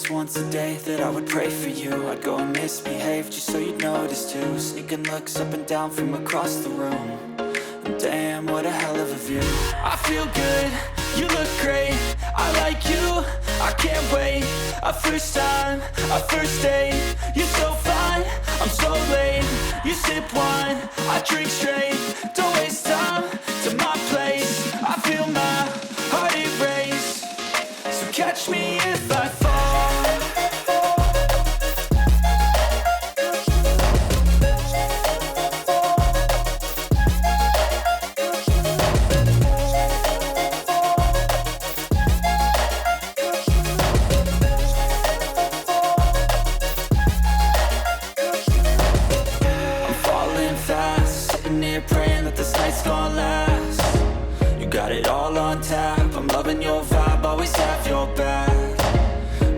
was once a day that I would pray for you. I'd go and misbehave just so you'd notice too. Sneaking looks up and down from across the room. And damn, what a hell of a view. I feel good, you look great, I like you, I can't wait. A first time, a first date. You're so fine, I'm so late. You sip wine, I drink straight. Don't waste time to my place. I feel my heart erase. So catch me if I fall. Praying that this night's gonna last. You got it all on tap, I'm loving your vibe, always have your back.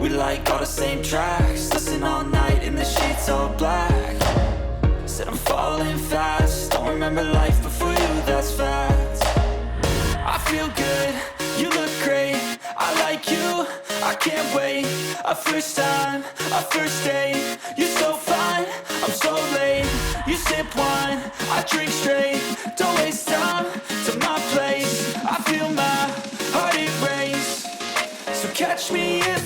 We like all the same tracks, listen all night in the sheets all black. Said I'm falling fast, don't remember life before you, that's fact. I feel good, you look great, I like you, I can't wait. A first time, a first date. You're so fine, I'm so late. You sip wine, I drink straight. Don't waste time to my place. I feel my heart erase. So catch me if